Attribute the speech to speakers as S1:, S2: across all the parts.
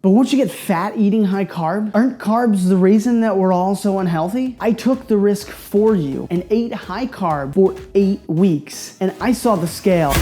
S1: But won't you get fat eating high carb? Aren't carbs the reason that we're all so unhealthy? I took the risk for you and ate high carb for 8 weeks, and I saw the scale.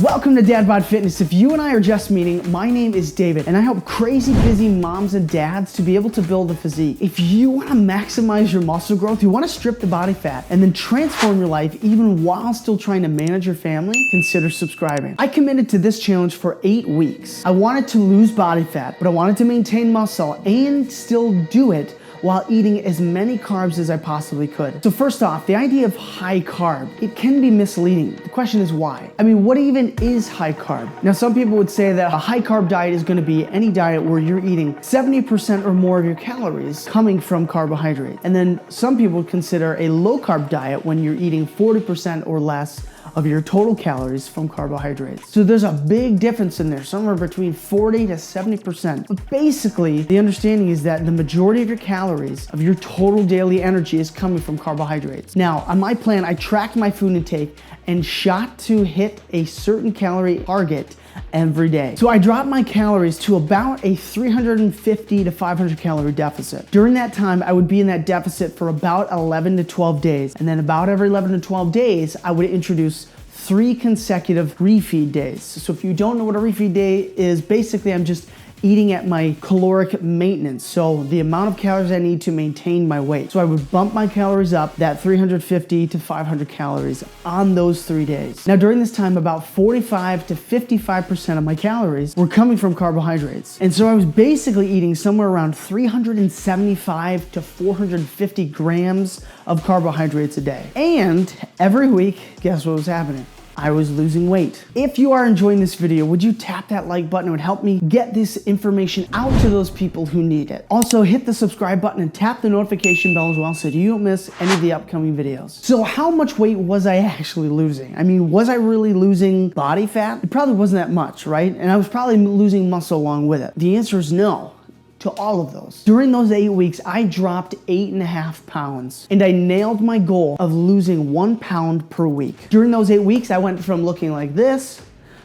S1: Welcome to Dad Bod Fitness. If you and I are just meeting, my name is David, and I help crazy busy moms and dads to be able to build a physique. If you want to maximize your muscle growth, you want to strip the body fat, and then transform your life even while still trying to manage your family, consider subscribing. I committed to this challenge for 8 weeks. I wanted to lose body fat, but I wanted to maintain muscle and still do it while eating as many carbs as I possibly could. So first off, the idea of high carb, it can be misleading. The question is why? I mean, what even is high carb? Now, some people would say that a high carb diet is gonna be any diet where you're eating 70% or more of your calories coming from carbohydrates. And then some people would consider a low carb diet when you're eating 40% or less of your total calories from carbohydrates. So there's a big difference in there, somewhere between 40 to 70%. But basically, the understanding is that the majority of your calories, of your total daily energy is coming from carbohydrates. Now, on my plan, I tracked my food intake and shot to hit a certain calorie target every day. So I dropped my calories to about a 350 to 500 calorie deficit. During that time, I would be in that deficit for about 11 to 12 days. And then about every 11 to 12 days, I would introduce 3 consecutive refeed days. So if you don't know what a refeed day is, basically I'm just eating at my caloric maintenance. So the amount of calories I need to maintain my weight. So I would bump my calories up that 350 to 500 calories on those 3 days. Now during this time, about 45 to 55% of my calories were coming from carbohydrates. And so I was basically eating somewhere around 375 to 450 grams of carbohydrates a day. And every week, guess what was happening? I was losing weight. If you are enjoying this video, would you tap that like button? It would help me get this information out to those people who need it. Also, hit the subscribe button and tap the notification bell as well so you don't miss any of the upcoming videos. So how much weight was I actually losing? I mean, was I really losing body fat? It probably wasn't that much, right? And I was probably losing muscle along with it. The answer is no to all of those. During those 8 weeks, I dropped 8.5 pounds, and I nailed my goal of losing 1 pound per week. During those 8 weeks, I went from looking like this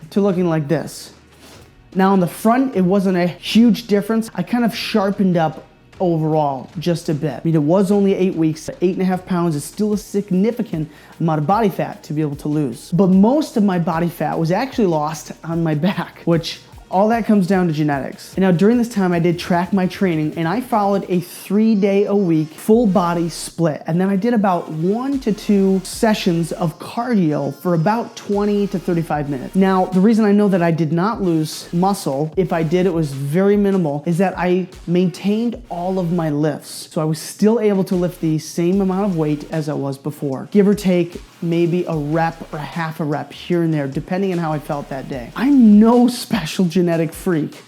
S1: to looking like this. Now on the front, it wasn't a huge difference. I kind of sharpened up overall just a bit. I mean, it was only 8 weeks. 8.5 pounds is still a significant amount of body fat to be able to lose. But most of my body fat was actually lost on my back, which all that comes down to genetics. And now during this time, I did track my training, and I followed a 3-day-a-week full body split. And then I did about 1 to 2 sessions of cardio for about 20 to 35 minutes. Now, the reason I know that I did not lose muscle, if I did, it was very minimal, is that I maintained all of my lifts. So I was still able to lift the same amount of weight as I was before. Give or take maybe a rep or half a rep here and there, depending on how I felt that day. I'm no special genetic freak.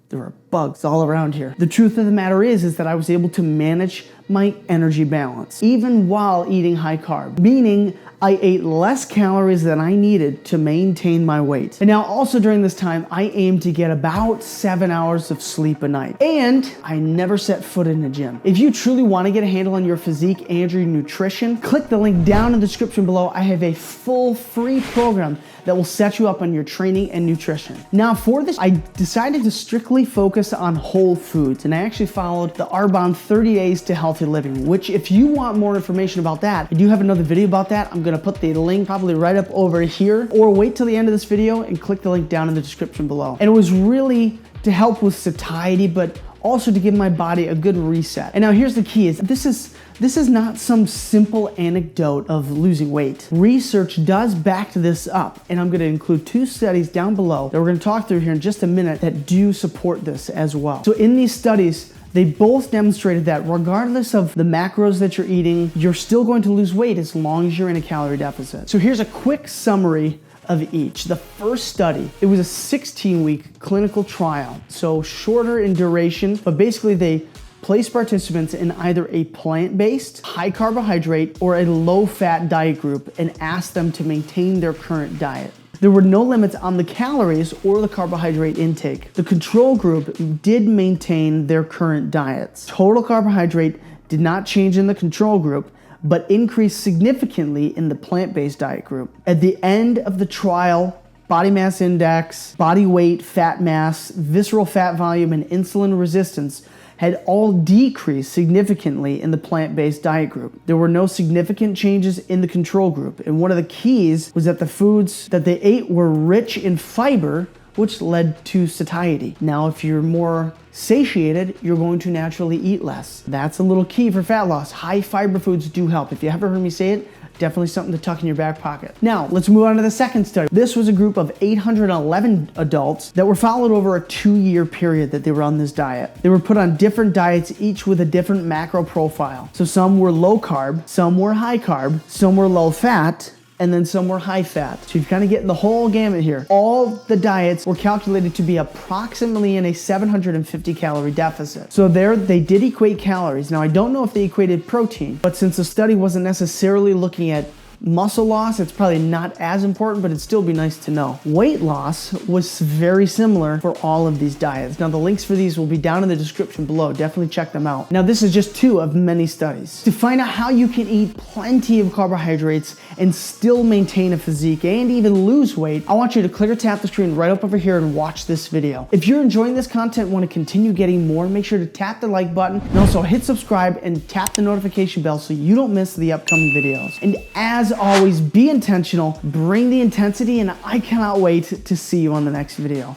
S1: There are bugs all around here. The truth of the matter is that I was able to manage my energy balance, even while eating high carb, meaning I ate less calories than I needed to maintain my weight. And now also during this time, I aimed to get about 7 hours of sleep a night. And I never set foot in the gym. If you truly want to get a handle on your physique and your nutrition, click the link down in the description below. I have a full free program that will set you up on your training and nutrition. Now for this, I decided to strictly focus on whole foods, and I actually followed the Arbonne 30 Days to Healthy Living, which if you want more information about that, I do have another video about that. I'm gonna put the link probably right up over here, or wait till the end of this video and click the link down in the description below. And it was really to help with satiety, but also to give my body a good reset. And now here's the key, is this is not some simple anecdote of losing weight. Research does back this up, and I'm gonna include 2 studies down below that we're gonna talk through here in just a minute that do support this as well. So in these studies, they both demonstrated that regardless of the macros that you're eating, you're still going to lose weight as long as you're in a calorie deficit. So here's a quick summary of each. The first study, it was a 16-week clinical trial, so shorter in duration, but basically they placed participants in either a plant-based, high carbohydrate, or a low-fat diet group and asked them to maintain their current diet. There were no limits on the calories or the carbohydrate intake. The control group did maintain their current diets. Total carbohydrate did not change in the control group, but increased significantly in the plant-based diet group. At the end of the trial, body mass index, body weight, fat mass, visceral fat volume, and insulin resistance had all decreased significantly in the plant-based diet group. There were no significant changes in the control group, and one of the keys was that the foods that they ate were rich in fiber, which led to satiety. Now, if you're more satiated, you're going to naturally eat less. That's a little key for fat loss. High fiber foods do help. If you haven't heard me say it, definitely something to tuck in your back pocket. Now, let's move on to the second study. This was a group of 811 adults that were followed over a 2-year period that they were on this diet. They were put on different diets, each with a different macro profile. So some were low carb, some were high carb, some were low fat, and then some were high fat. So you're kind of getting the whole gamut here. All the diets were calculated to be approximately in a 750 calorie deficit. So there they did equate calories. Now I don't know if they equated protein, but since the study wasn't necessarily looking at muscle loss, it's probably not as important, but it'd still be nice to know. Weight loss was very similar for all of these diets. Now the links for these will be down in the description below. Definitely check them out. Now this is just 2 of many studies. To find out how you can eat plenty of carbohydrates and still maintain a physique and even lose weight, I want you to click or tap the screen right up over here and watch this video. If you're enjoying this content and want to continue getting more, make sure to tap the like button and also hit subscribe and tap the notification bell so you don't miss the upcoming videos. And as always, be intentional, bring the intensity, and I cannot wait to see you on the next video.